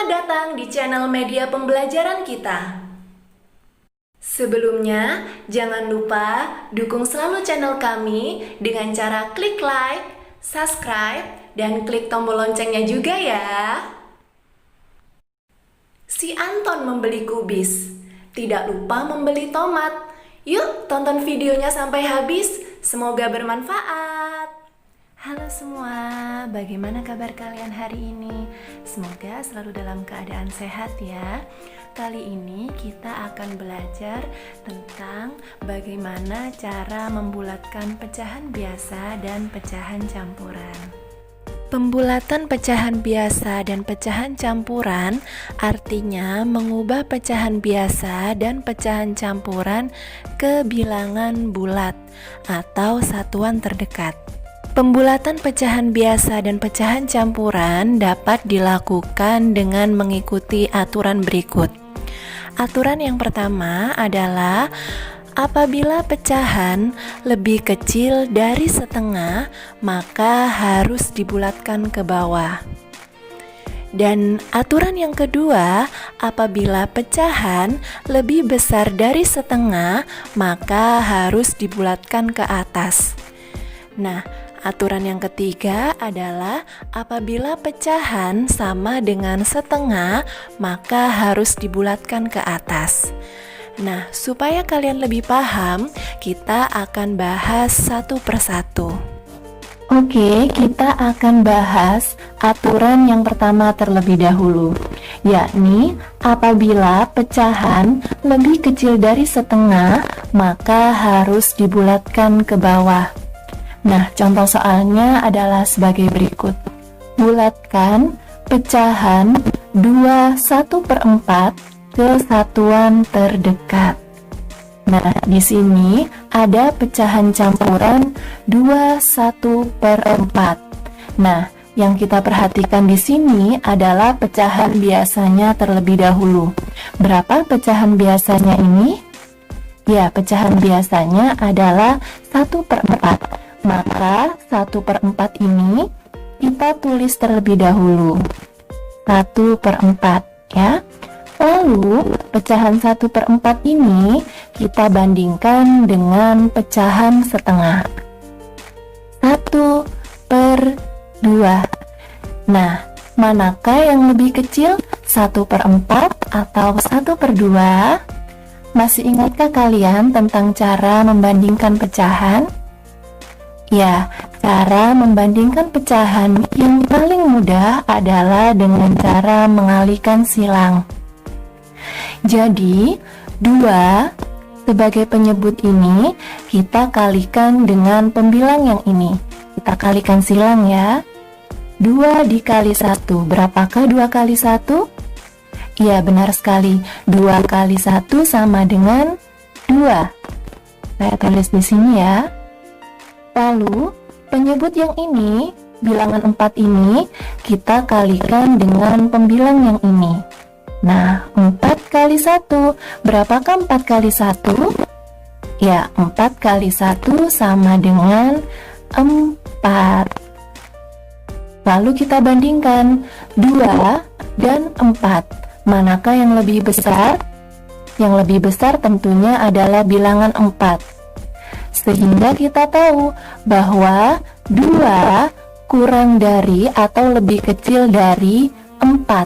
Selamat datang di channel media pembelajaran kita. Sebelumnya, jangan lupa dukung selalu channel kami dengan cara klik like, subscribe, dan klik tombol loncengnya juga ya. Si Anton membeli kubis, tidak lupa membeli tomat. Yuk tonton videonya sampai habis, semoga bermanfaat. Halo semua, bagaimana kabar kalian hari ini? Semoga selalu dalam keadaan sehat ya. Kali ini kita akan belajar tentang bagaimana cara membulatkan pecahan biasa dan pecahan campuran. Pembulatan pecahan biasa dan pecahan campuran artinya mengubah pecahan biasa dan pecahan campuran ke bilangan bulat atau satuan terdekat. Pembulatan pecahan biasa dan pecahan campuran dapat dilakukan dengan mengikuti aturan berikut. Aturan yang pertama adalah apabila pecahan lebih kecil dari setengah, maka harus dibulatkan ke bawah. Dan aturan yang kedua, apabila pecahan lebih besar dari setengah, maka harus dibulatkan ke atas. Nah, aturan yang ketiga adalah apabila pecahan sama dengan setengah, maka harus dibulatkan ke atas. Nah, supaya kalian lebih paham, kita akan bahas satu persatu. Oke, kita akan bahas aturan yang pertama terlebih dahulu, yakni apabila pecahan lebih kecil dari setengah, maka harus dibulatkan ke bawah. Nah, contoh soalnya adalah sebagai berikut. Bulatkan pecahan 2/1/4 ke satuan terdekat. Nah, di sini ada pecahan campuran 2/1/4. Nah, yang kita perhatikan di sini adalah pecahan biasanya terlebih dahulu. Berapa pecahan biasanya ini? Ya, pecahan biasanya adalah 1/4. Maka 1/4 ini kita tulis terlebih dahulu 1/4 ya. Lalu pecahan 1/4 ini kita bandingkan dengan pecahan setengah 1/2. Nah, manakah yang lebih kecil, 1/4 atau 1/2? Masih ingatkah kalian tentang cara membandingkan pecahan? Ya, cara membandingkan pecahan yang paling mudah adalah dengan cara mengalihkan silang. Jadi, 2 sebagai penyebut ini kita kalikan dengan pembilang yang ini. Kita kalikan silang ya. 2 dikali 1, berapakah 2 kali 1? Ya, benar sekali. 2 kali 1 sama dengan 2. Saya tulis di sini ya. Lalu, penyebut yang ini, bilangan 4 ini, kita kalikan dengan pembilang yang ini. Nah, 4 kali 1, berapakah 4 kali 1? Ya, 4 kali 1 sama dengan 4. Lalu kita bandingkan 2 dan 4. Manakah yang lebih besar? Yang lebih besar tentunya adalah bilangan 4. Sehingga kita tahu bahwa 2 kurang dari atau lebih kecil dari 4.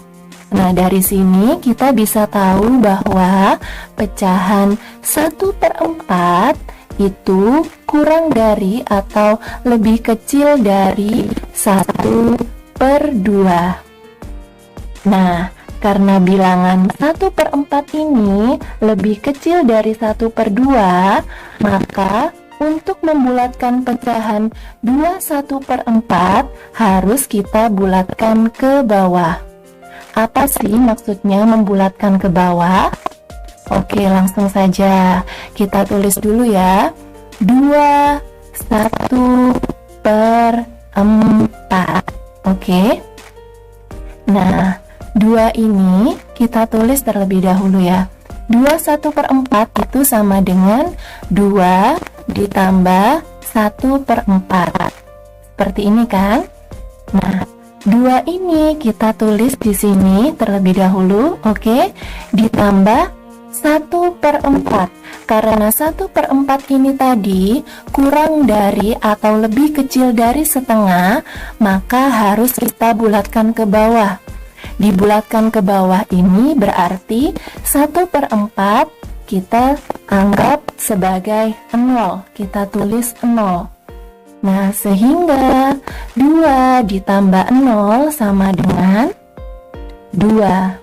Nah, dari sini kita bisa tahu bahwa pecahan 1/4 itu kurang dari atau lebih kecil dari 1/2. Nah, karena bilangan 1/4 ini lebih kecil dari 1/2, maka untuk membulatkan pecahan 2/1/4 harus kita bulatkan ke bawah. Apa sih maksudnya membulatkan ke bawah? Oke, langsung saja kita tulis dulu ya. 2/1/4. Oke. Nah, 2 ini kita tulis terlebih dahulu ya. 2/1/4 itu sama dengan 2 ditambah 1/4. Seperti ini kan? Nah, 2 ini kita tulis di sini terlebih dahulu, oke? Ditambah 1/4. Karena 1/4 ini tadi kurang dari atau lebih kecil dari setengah, maka harus kita bulatkan ke bawah. Dibulatkan ke bawah ini berarti 1/4 kita anggap sebagai 0. Kita tulis 0. Nah, sehingga 2 ditambah 0 sama dengan 2.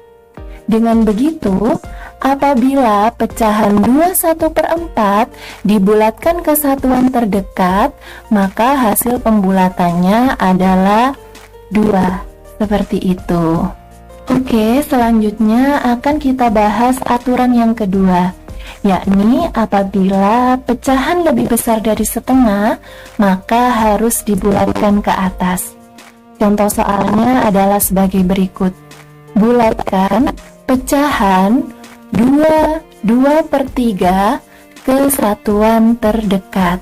Dengan begitu, apabila pecahan 2 1/4 dibulatkan ke satuan terdekat, maka hasil pembulatannya adalah 2. Seperti itu. Oke, selanjutnya akan kita bahas aturan yang kedua, yakni apabila pecahan lebih besar dari setengah, maka harus dibulatkan ke atas. Contoh soalnya adalah sebagai berikut. Bulatkan pecahan 2/3 ke satuan terdekat.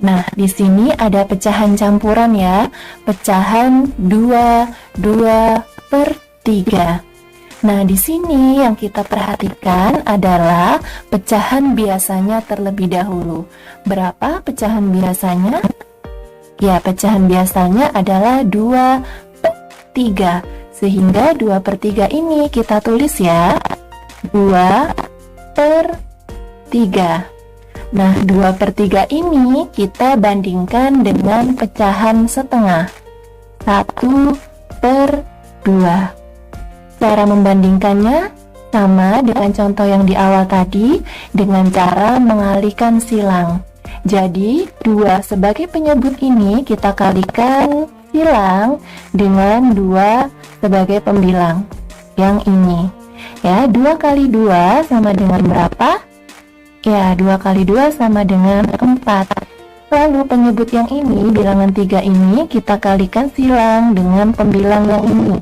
Nah, di sini ada pecahan campuran ya. Pecahan 2/3. Nah, di sini yang kita perhatikan adalah pecahan biasanya terlebih dahulu. Berapa pecahan biasanya? Ya, pecahan biasanya adalah 2/3. Sehingga 2/3 ini kita tulis ya 2/3. Nah, 2/3 ini kita bandingkan dengan pecahan setengah 1/2. Cara membandingkannya sama dengan contoh yang di awal tadi, dengan cara mengalihkan silang. Jadi 2 sebagai penyebut ini kita kalikan silang dengan 2 sebagai pembilang yang ini. Ya, 2 kali 2 sama dengan berapa? Ya, 2 kali 2 sama dengan 4. Lalu penyebut yang ini, bilangan 3 ini, kita kalikan silang dengan pembilang yang ini.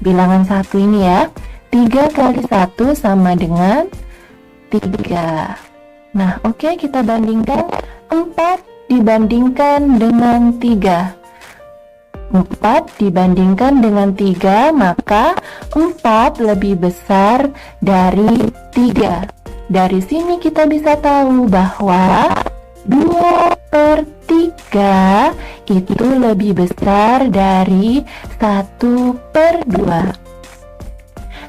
Bilangan 1 ini ya. 3 kali 1 sama dengan 3. Nah, oke, kita bandingkan 4 dibandingkan dengan 3. 4 dibandingkan dengan 3, maka 4 lebih besar dari 3. Dari sini kita bisa tahu bahwa 2/3 itu lebih besar dari 1/2.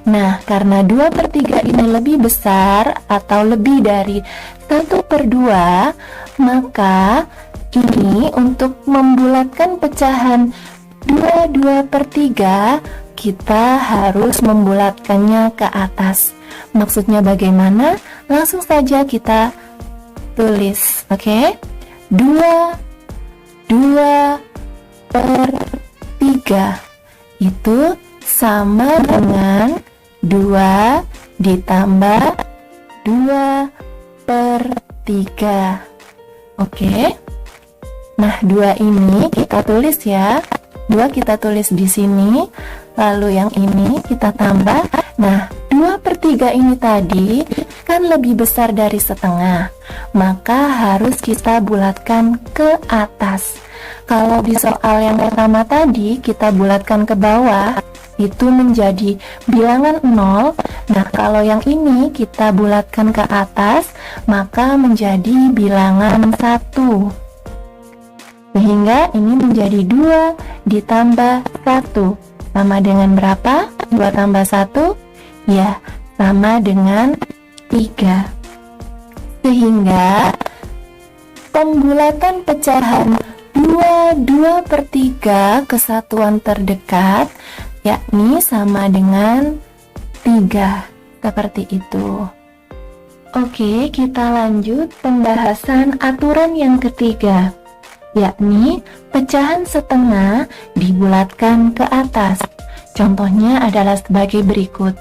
Nah, karena 2/3 ini lebih besar atau lebih dari 1/2, maka ini untuk membulatkan pecahan 2/3 kita harus membulatkannya ke atas. Maksudnya bagaimana? Langsung saja kita tulis, oke? 2/3 itu sama dengan 2 ditambah 2/3. Oke? Nah, 2 ini kita tulis ya. 2 kita tulis di sini, lalu yang ini kita tambah. Nah, 2/3 ini tadi kan lebih besar dari setengah, maka harus kita bulatkan ke atas. Kalau di soal yang pertama tadi kita bulatkan ke bawah, itu menjadi bilangan 0. Nah, kalau yang ini kita bulatkan ke atas, maka menjadi bilangan 1. Sehingga ini menjadi 2 ditambah 1 sama dengan berapa? 2 tambah 1? Ya, sama dengan 3. Sehingga pembulatan pecahan 2/3 ke satuan terdekat yakni sama dengan 3. Seperti itu. Oke, kita lanjut pembahasan aturan yang ketiga, yakni pecahan setengah dibulatkan ke atas. Contohnya adalah sebagai berikut.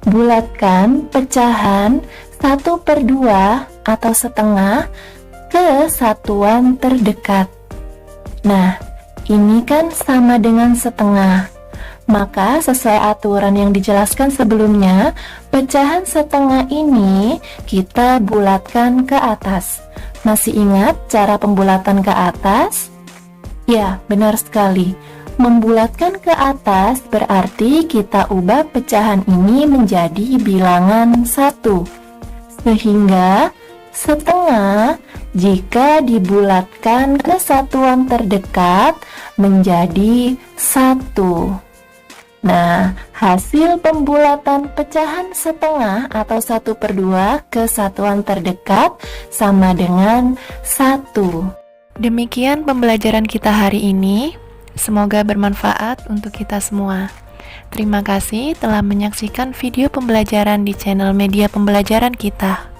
Bulatkan pecahan 1/2 atau setengah ke satuan terdekat. Nah, ini kan sama dengan setengah. Maka sesuai aturan yang dijelaskan sebelumnya, pecahan setengah ini kita bulatkan ke atas. Masih ingat cara pembulatan ke atas? Ya, benar sekali. Membulatkan ke atas berarti kita ubah pecahan ini menjadi bilangan 1. Sehingga setengah jika dibulatkan ke satuan terdekat menjadi 1. Nah, hasil pembulatan pecahan setengah atau 1/2 ke satuan terdekat sama dengan 1. Demikian pembelajaran kita hari ini. Semoga bermanfaat untuk kita semua. Terima kasih telah menyaksikan video pembelajaran di channel media pembelajaran kita.